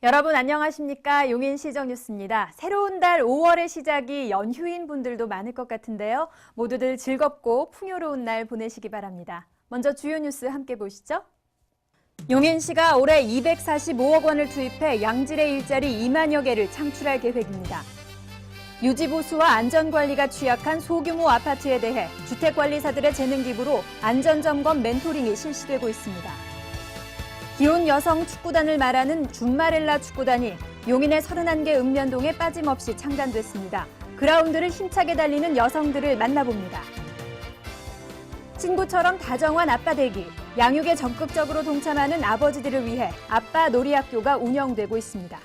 여러분 안녕하십니까? 용인시정 뉴스입니다. 새로운 달 5월의 시작이 연휴인 분들도 많을 것 같은데요. 모두들 즐겁고 풍요로운 날 보내시기 바랍니다. 먼저 주요 뉴스 함께 보시죠. 용인시가 올해 245억 원을 투입해 양질의 일자리 2만여 개를 창출할 계획입니다. 유지보수와 안전관리가 취약한 소규모 아파트에 대해 주택관리사들의 재능 기부로 안전점검 멘토링이 실시되고 있습니다. 기혼 여성 축구단을 말하는 줌마렐라 축구단이 용인의 31개 읍면동에 빠짐없이 창단됐습니다. 그라운드를 힘차게 달리는 여성들을 만나봅니다. 친구처럼 다정한 아빠 되기, 양육에 적극적으로 동참하는 아버지들을 위해 아빠 놀이학교가 운영되고 있습니다.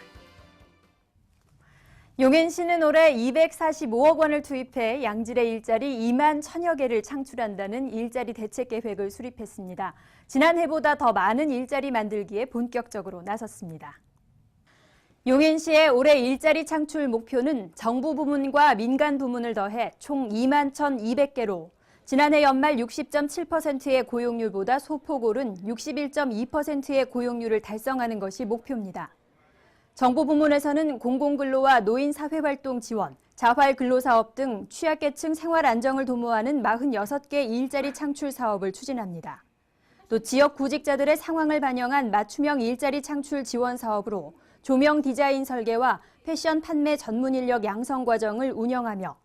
용인시는 올해 245억 원을 투입해 양질의 일자리 2만 1,000여 개를 창출한다는 일자리 대책 계획을 수립했습니다. 지난해보다 더 많은 일자리 만들기에 본격적으로 나섰습니다. 용인시의 올해 일자리 창출 목표는 정부 부문과 민간 부문을 더해 총 2만 1,200개로 지난해 연말 60.7%의 고용률보다 소폭 오른 61.2%의 고용률을 달성하는 것이 목표입니다. 정부 부문에서는 공공근로와 노인사회활동 지원, 자활근로사업 등 취약계층 생활 안정을 도모하는 46개 일자리 창출 사업을 추진합니다. 또 지역 구직자들의 상황을 반영한 맞춤형 일자리 창출 지원 사업으로 조명 디자인 설계와 패션 판매 전문 인력 양성 과정을 운영하며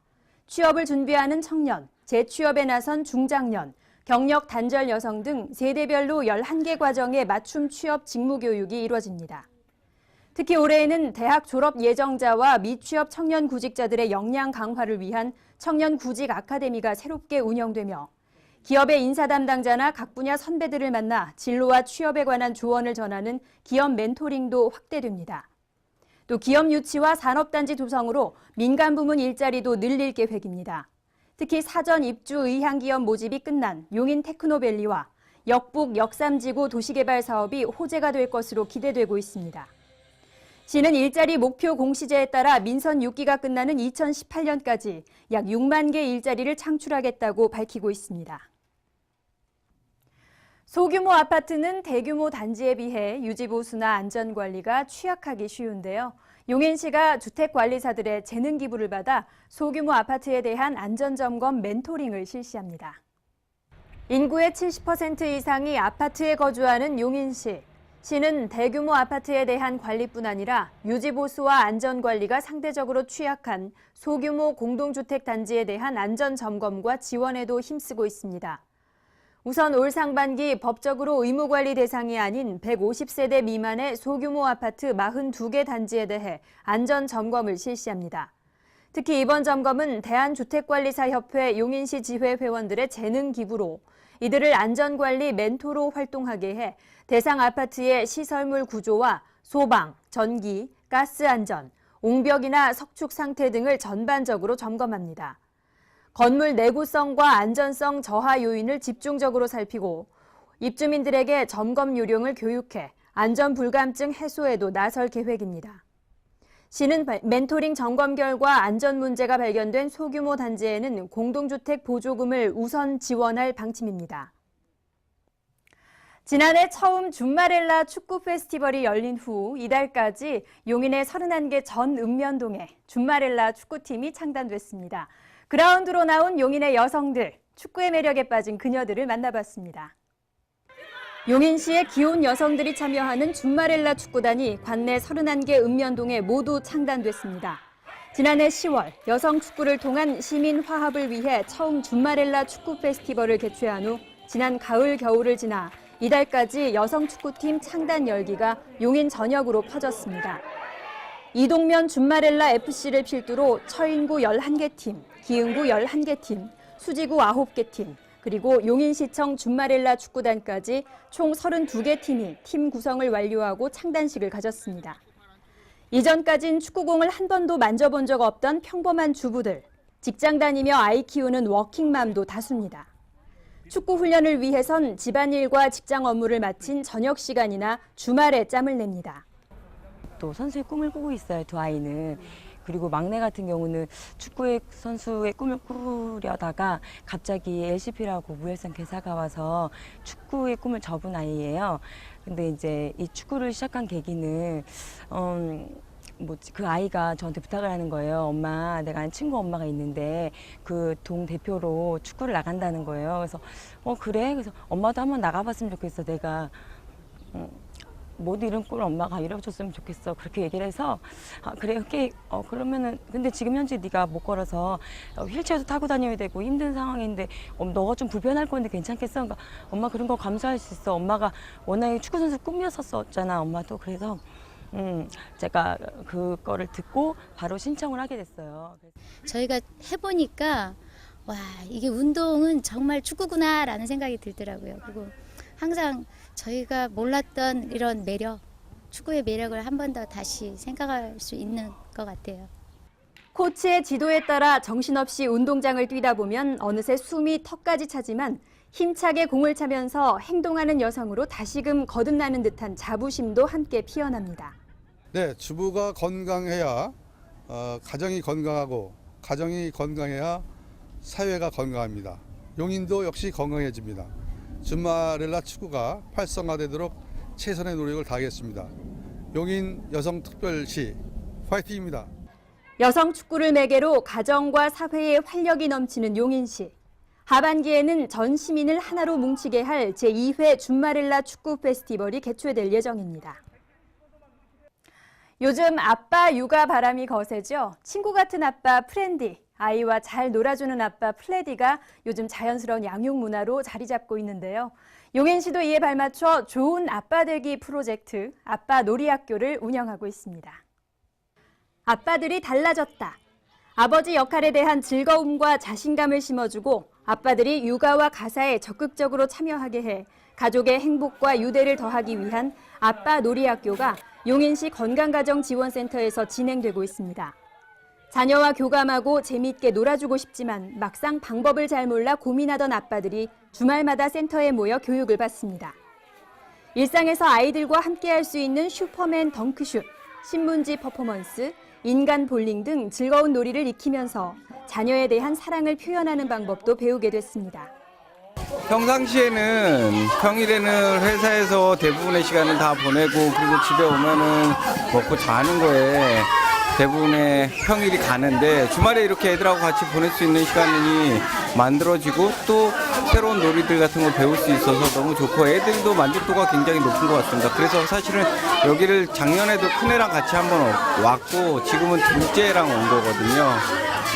취업을 준비하는 청년, 재취업에 나선 중장년, 경력 단절 여성 등 세대별로 11개 과정의 맞춤 취업 직무 교육이 이루어집니다. 특히 올해에는 대학 졸업 예정자와 미취업 청년 구직자들의 역량 강화를 위한 청년 구직 아카데미가 새롭게 운영되며 기업의 인사 담당자나 각 분야 선배들을 만나 진로와 취업에 관한 조언을 전하는 기업 멘토링도 확대됩니다. 또 기업 유치와 산업단지 조성으로 민간 부문 일자리도 늘릴 계획입니다. 특히 사전 입주 의향기업 모집이 끝난 용인 테크노밸리와 역북 역삼지구 도시개발 사업이 호재가 될 것으로 기대되고 있습니다. 시는 일자리 목표 공시제에 따라 민선 6기가 끝나는 2018년까지 약 6만 개 일자리를 창출하겠다고 밝히고 있습니다. 소규모 아파트는 대규모 단지에 비해 유지보수나 안전관리가 취약하기 쉬운데요. 용인시가 주택관리사들의 재능 기부를 받아 소규모 아파트에 대한 안전점검 멘토링을 실시합니다. 인구의 70% 이상이 아파트에 거주하는 용인시. 시는 대규모 아파트에 대한 관리뿐 아니라 유지보수와 안전관리가 상대적으로 취약한 소규모 공동주택 단지에 대한 안전점검과 지원에도 힘쓰고 있습니다. 우선 올 상반기 법적으로 의무관리 대상이 아닌 150세대 미만의 소규모 아파트 42개 단지에 대해 안전점검을 실시합니다. 특히 이번 점검은 대한주택관리사협회 용인시 지회 회원들의 재능 기부로 이들을 안전관리 멘토로 활동하게 해 대상 아파트의 시설물 구조와 소방, 전기, 가스 안전, 옹벽이나 석축 상태 등을 전반적으로 점검합니다. 건물 내구성과 안전성 저하 요인을 집중적으로 살피고 입주민들에게 점검 요령을 교육해 안전 불감증 해소에도 나설 계획입니다. 시는 멘토링 점검 결과 안전 문제가 발견된 소규모 단지에는 공동주택 보조금을 우선 지원할 방침입니다. 지난해 처음 줌마렐라 축구 페스티벌이 열린 후 이달까지 용인의 31개 전 읍면동에 줌마렐라 축구팀이 창단됐습니다. 그라운드로 나온 용인의 여성들, 축구의 매력에 빠진 그녀들을 만나봤습니다. 용인시의 기혼 여성들이 참여하는 줌마렐라 축구단이 관내 31개 읍면동에 모두 창단됐습니다. 지난해 10월 여성 축구를 통한 시민 화합을 위해 처음 줌마렐라 축구 페스티벌을 개최한 후 지난 가을 겨울을 지나 이달까지 여성 축구팀 창단 열기가 용인 전역으로 퍼졌습니다. 이동면 줌마렐라 FC를 필두로 처인구 11개 팀, 기흥구 11개 팀, 수지구 9개 팀, 그리고 용인시청 줌마렐라 축구단까지 총 32개 팀이 팀 구성을 완료하고 창단식을 가졌습니다. 이전까진 축구공을 한 번도 만져본 적 없던 평범한 주부들, 직장 다니며 아이 키우는 워킹맘도 다수입니다. 축구 훈련을 위해선 집안일과 직장 업무를 마친 저녁 시간이나 주말에 짬을 냅니다. 또 선수의 꿈을 꾸고 있어요, 두 아이는. 그리고 막내 같은 경우는 축구 선수의 꿈을 꾸려다가 갑자기 LCP라고 무혈성 괴사가 와서 축구의 꿈을 접은 아이예요. 근데 이제 이 축구를 시작한 계기는 그 아이가 저한테 부탁을 하는 거예요. 엄마, 내가 아는 친구 엄마가 있는데 그 동 대표로 축구를 나간다는 거예요. 그래서 그래? 그래서 엄마도 한번 나가봤으면 좋겠어. 내가 모두 이런 꼴 엄마가 이뤄줬으면 좋겠어. 그렇게 얘기를 해서 그래, 오케이. 그러면은 근데 지금 현재 네가 못 걸어서 휠체어도 타고 다녀야 되고 힘든 상황인데 너가 좀 불편할 건데 괜찮겠어? 그러니까 엄마 그런 거 감수할 수 있어. 엄마가 워낙에 축구 선수 꿈이었었잖아. 엄마도. 그래서 제가 그거를 듣고 바로 신청을 하게 됐어요. 저희가 해보니까 와, 이게 운동은 정말 축구구나라는 생각이 들더라고요. 그리고 항상 저희가 몰랐던 이런 매력, 축구의 매력을 한 번 더 다시 생각할 수 있는 것 같아요. 코치의 지도에 따라 정신없이 운동장을 뛰다 보면 어느새 숨이 턱까지 차지만 힘차게 공을 차면서 행동하는 여성으로 다시금 거듭나는 듯한 자부심도 함께 피어납니다. 네, 주부가 건강해야 가정이 건강하고 가정이 건강해야 사회가 건강합니다. 용인도 역시 건강해집니다. 줌마렐라 축구가 활성화되도록 최선의 노력을 다하겠습니다. 용인 여성특별시 화이팅입니다. 여성 축구를 매개로 가정과 사회에 활력이 넘치는 용인시. 하반기에는 전 시민을 하나로 뭉치게 할 제2회 줌마렐라 축구 페스티벌이 개최될 예정입니다. 요즘 아빠 육아 바람이 거세죠. 친구 같은 아빠 프렌디, 아이와 잘 놀아주는 아빠 플레디가 요즘 자연스러운 양육 문화로 자리 잡고 있는데요. 용인시도 이에 발맞춰 좋은 아빠 되기 프로젝트 아빠 놀이학교를 운영하고 있습니다. 아빠들이 달라졌다. 아버지 역할에 대한 즐거움과 자신감을 심어주고 아빠들이 육아와 가사에 적극적으로 참여하게 해 가족의 행복과 유대를 더하기 위한 아빠 놀이학교가 용인시 건강가정지원센터에서 진행되고 있습니다. 자녀와 교감하고 재미있게 놀아주고 싶지만 막상 방법을 잘 몰라 고민하던 아빠들이 주말마다 센터에 모여 교육을 받습니다. 일상에서 아이들과 함께할 수 있는 슈퍼맨 덩크슛, 신문지 퍼포먼스, 인간 볼링 등 즐거운 놀이를 익히면서 자녀에 대한 사랑을 표현하는 방법도 배우게 됐습니다. 평상시에는 평일에는 회사에서 대부분의 시간을 다 보내고 그리고 집에 오면은 먹고 자는 거에 대부분의 평일이 가는데 주말에 이렇게 애들하고 같이 보낼 수 있는 시간이 만들어지고 또 새로운 놀이들 같은 걸 배울 수 있어서 너무 좋고 애들도 만족도가 굉장히 높은 것 같습니다. 그래서 사실은 여기를 작년에도 큰애랑 같이 한번 왔고 지금은 둘째랑 온 거거든요.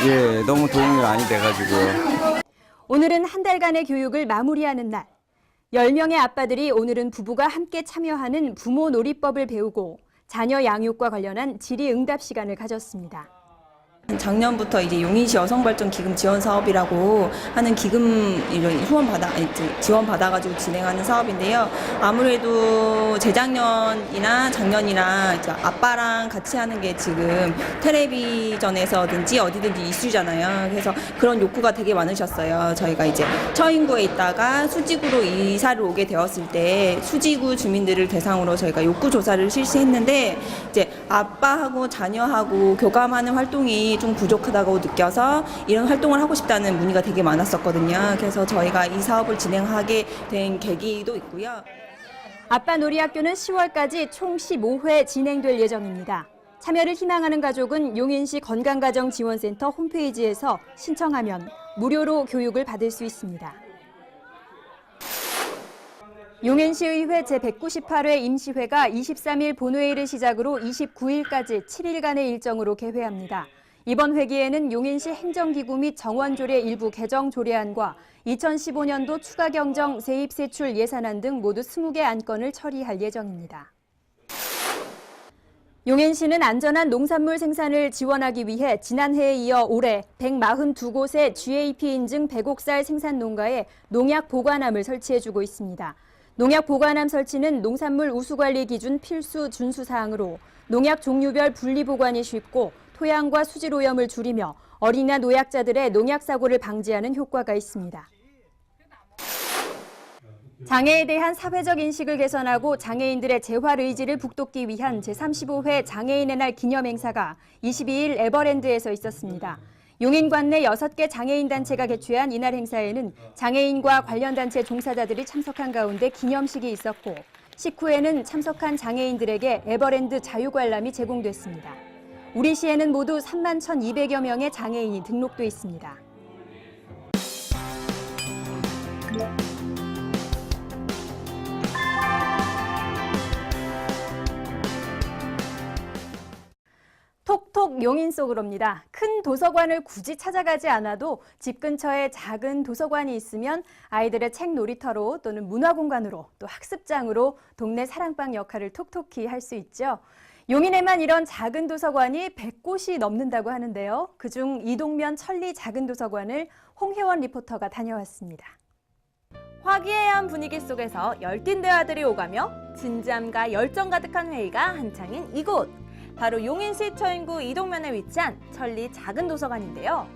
예, 너무 도움이 많이 돼가지고요. 오늘은 한 달간의 교육을 마무리하는 날. 10명의 아빠들이 오늘은 부부가 함께 참여하는 부모 놀이법을 배우고 자녀 양육과 관련한 질의응답 시간을 가졌습니다. 작년부터 이제 용인시 여성발전기금 지원 사업이라고 하는 기금 이런 지원 받아가지고 진행하는 사업인데요. 아무래도 재작년이나 작년이나 이제 아빠랑 같이 하는 게 지금 텔레비전에서든지 어디든지 이슈잖아요. 그래서 그런 욕구가 되게 많으셨어요. 저희가 이제 처인구에 있다가 수지구로 이사를 오게 되었을 때 수지구 주민들을 대상으로 저희가 욕구 조사를 실시했는데 이제 아빠하고 자녀하고 교감하는 활동이 좀 부족하다고 느껴서 이런 활동을 하고 싶다는 문의가 되게 많았었거든요. 그래서 저희가 이 사업을 진행하게 된 계기도 있고요. 아빠 놀이학교는 10월까지 총 15회 진행될 예정입니다. 참여를 희망하는 가족은 용인시 건강가정지원센터 홈페이지에서 신청하면 무료로 교육을 받을 수 있습니다. 용인시의회 제198회 임시회가 23일 본회의를 시작으로 29일까지 7일간의 일정으로 개회합니다. 이번 회기에는 용인시 행정기구 및 정원조례 일부 개정 조례안과 2015년도 추가경정 세입세출 예산안 등 모두 20개 안건을 처리할 예정입니다. 용인시는 안전한 농산물 생산을 지원하기 위해 지난해에 이어 올해 142곳의 GAP 인증 백옥살 생산 농가에 농약 보관함을 설치해주고 있습니다. 농약 보관함 설치는 농산물 우수관리 기준 필수 준수 사항으로 농약 종류별 분리 보관이 쉽고 토양과 수질 오염을 줄이며 어린이나 노약자들의 농약 사고를 방지하는 효과가 있습니다. 장애에 대한 사회적 인식을 개선하고 장애인들의 재활 의지를 북돋기 위한 제35회 장애인의 날 기념 행사가 22일 에버랜드에서 있었습니다. 용인관 내 6개 장애인 단체가 개최한 이날 행사에는 장애인과 관련 단체 종사자들이 참석한 가운데 기념식이 있었고 식후에는 참석한 장애인들에게 에버랜드 자유관람이 제공됐습니다. 우리 시에는 모두 3만 1,200여 명의 장애인이 등록돼 있습니다. 톡톡 용인 속으로입니다. 큰 도서관을 굳이 찾아가지 않아도 집 근처에 작은 도서관이 있으면 아이들의 책 놀이터로 또는 문화공간으로 또 학습장으로 동네 사랑방 역할을 톡톡히 할 수 있죠. 용인에만 이런 작은 도서관이 100곳이 넘는다고 하는데요. 그중 이동면 천리 작은 도서관을 홍혜원 리포터가 다녀왔습니다. 화기애애한 분위기 속에서 열띤 대화들이 오가며 진지함과 열정 가득한 회의가 한창인 이곳. 바로 용인시 처인구 이동면에 위치한 천리 작은 도서관인데요.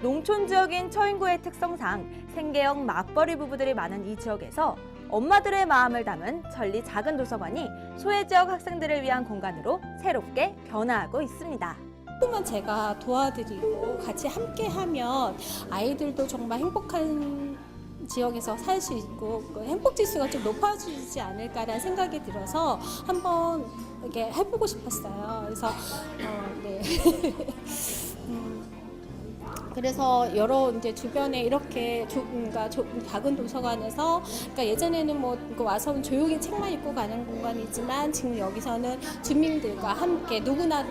농촌 지역인 처인구의 특성상 생계형 맞벌이 부부들이 많은 이 지역에서 엄마들의 마음을 담은 천리 작은 도서관이 소외 지역 학생들을 위한 공간으로 새롭게 변화하고 있습니다. 조금만 제가 도와드리고 같이 함께하면 아이들도 정말 행복한 지역에서 살 수 있고 행복 지수가 좀 높아지지 않을까라는 생각이 들어서 한번 이렇게 해보고 싶었어요. 그래서 네. 그래서 여러 이제 주변에 이렇게 작은 도서관에서 그러니까 예전에는 뭐 와서 조용히 책만 읽고 가는 공간이지만 지금 여기서는 주민들과 함께 누구나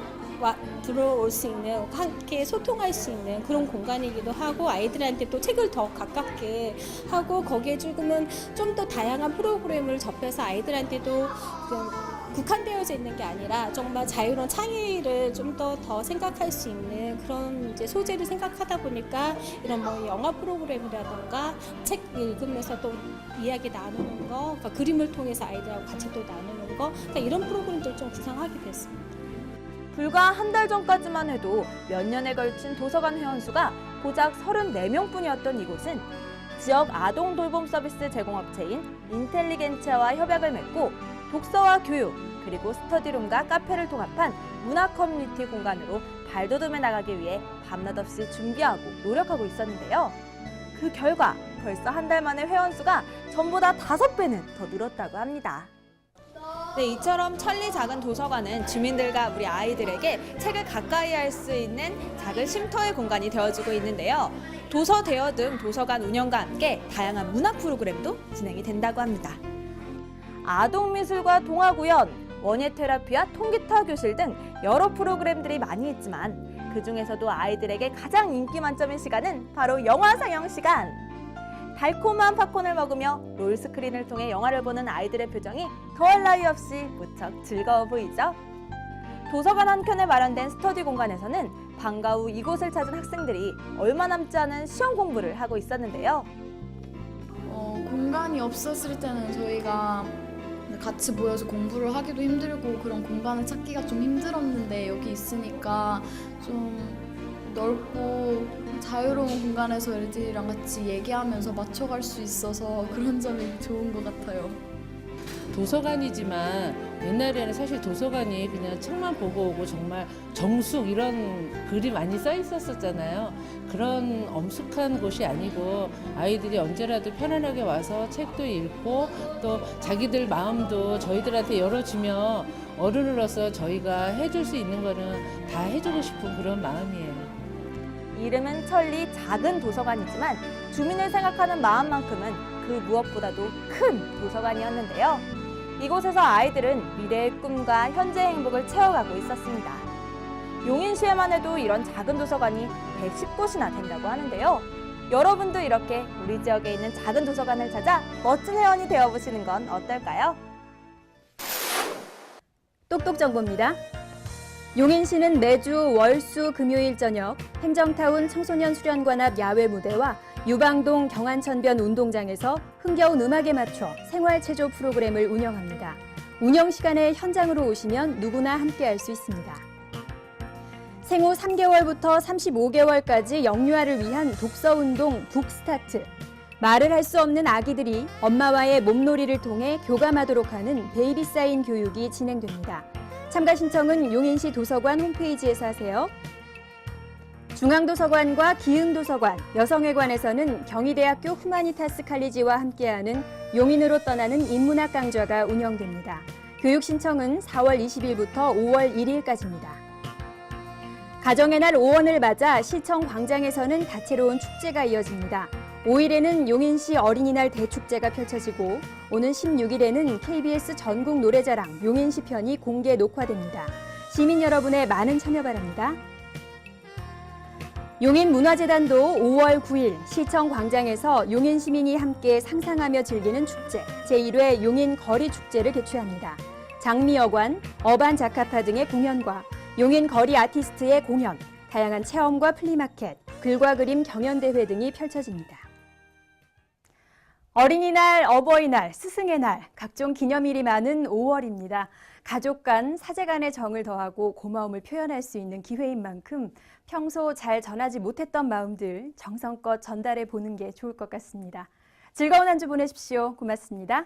들어올 수 있는, 함께 소통할 수 있는 그런 공간이기도 하고 아이들한테 또 책을 더 가깝게 하고 거기에 조금은 좀 더 다양한 프로그램을 접해서 아이들한테도 국한되어져 있는 게 아니라 정말 자유로운 창의를 좀 더 생각할 수 있는 그런 이제 소재를 생각하다 보니까 이런 뭐 영화 프로그램이라던가 책 읽으면서 또 이야기 나누는 거, 그러니까 그림을 통해서 아이들하고 같이 또 나누는 거, 그러니까 이런 프로그램들 좀 구상하게 됐습니다. 불과 한 달 전까지만 해도 몇 년에 걸친 도서관 회원수가 고작 34명뿐이었던 이곳은 지역 아동 돌봄 서비스 제공업체인 인텔리겐치아와 협약을 맺고 독서와 교육, 그리고 스터디룸과 카페를 통합한 문화 커뮤니티 공간으로 발돋움해 나가기 위해 밤낮 없이 준비하고 노력하고 있었는데요. 그 결과 벌써 한 달 만에 회원수가 전보다 5배는 더 늘었다고 합니다. 네, 이처럼 천리 작은 도서관은 주민들과 우리 아이들에게 책을 가까이 할 수 있는 작은 쉼터의 공간이 되어주고 있는데요. 도서 대여 등 도서관 운영과 함께 다양한 문화 프로그램도 진행이 된다고 합니다. 아동미술과 동화구연, 원예 테라피와 통기타 교실 등 여러 프로그램들이 많이 있지만 그중에서도 아이들에게 가장 인기 만점인 시간은 바로 영화 상영 시간. 달콤한 팝콘을 먹으며 롤스크린을 통해 영화를 보는 아이들의 표정이 더할 나위 없이 무척 즐거워 보이죠? 도서관 한켠에 마련된 스터디 공간에서는 방과 후 이곳을 찾은 학생들이 얼마 남지 않은 시험 공부를 하고 있었는데요. 공간이 없었을 때는 저희가 같이 모여서 공부를 하기도 힘들고 그런 공간을 찾기가 좀 힘들었는데 여기 있으니까 좀 넓고 자유로운 공간에서 애들이랑 같이 얘기하면서 맞춰갈 수 있어서 그런 점이 좋은 것 같아요. 도서관이지만 옛날에는 사실 도서관이 그냥 책만 보고 오고 정말 정숙 이런 글이 많이 써 있었잖아요. 그런 엄숙한 곳이 아니고 아이들이 언제라도 편안하게 와서 책도 읽고 또 자기들 마음도 저희들한테 열어주며 어른으로서 저희가 해줄 수 있는 거는 다 해주고 싶은 그런 마음이에요. 이름은 천리 작은 도서관이지만 주민을 생각하는 마음만큼은 그 무엇보다도 큰 도서관이었는데요. 이곳에서 아이들은 미래의 꿈과 현재의 행복을 채워가고 있었습니다. 용인시에만 해도 이런 작은 도서관이 110곳이나 된다고 하는데요. 여러분도 이렇게 우리 지역에 있는 작은 도서관을 찾아 멋진 회원이 되어보시는 건 어떨까요? 똑똑 정보입니다. 용인시는 매주 월, 수, 금요일 저녁 행정타운 청소년 수련관 앞 야외 무대와 유방동 경안천변 운동장에서 흥겨운 음악에 맞춰 생활체조 프로그램을 운영합니다. 운영 시간에 현장으로 오시면 누구나 함께할 수 있습니다. 생후 3개월부터 35개월까지 영유아를 위한 독서운동 북스타트, 말을 할 수 없는 아기들이 엄마와의 몸놀이를 통해 교감하도록 하는 베이비 사인 교육이 진행됩니다. 참가 신청은 용인시 도서관 홈페이지에서 하세요. 중앙도서관과 기흥도서관, 여성회관에서는 경희대학교 후마니타스 칼리지와 함께하는 용인으로 떠나는 인문학 강좌가 운영됩니다. 교육 신청은 4월 20일부터 5월 1일까지입니다. 가정의 날 5원을 맞아 시청 광장에서는 다채로운 축제가 이어집니다. 5일에는 용인시 어린이날 대축제가 펼쳐지고 오는 16일에는 KBS 전국 노래자랑 용인시 편이 공개 녹화됩니다. 시민 여러분의 많은 참여 바랍니다. 용인문화재단도 5월 9일 시청 광장에서 용인 시민이 함께 상상하며 즐기는 축제 제1회 용인 거리축제를 개최합니다. 장미여관, 어반자카파 등의 공연과 용인 거리 아티스트의 공연, 다양한 체험과 플리마켓, 글과 그림 경연대회 등이 펼쳐집니다. 어린이날, 어버이날, 스승의 날, 각종 기념일이 많은 5월입니다. 가족 간, 사제 간의 정을 더하고 고마움을 표현할 수 있는 기회인 만큼 평소 잘 전하지 못했던 마음들 정성껏 전달해 보는 게 좋을 것 같습니다. 즐거운 한 주 보내십시오. 고맙습니다.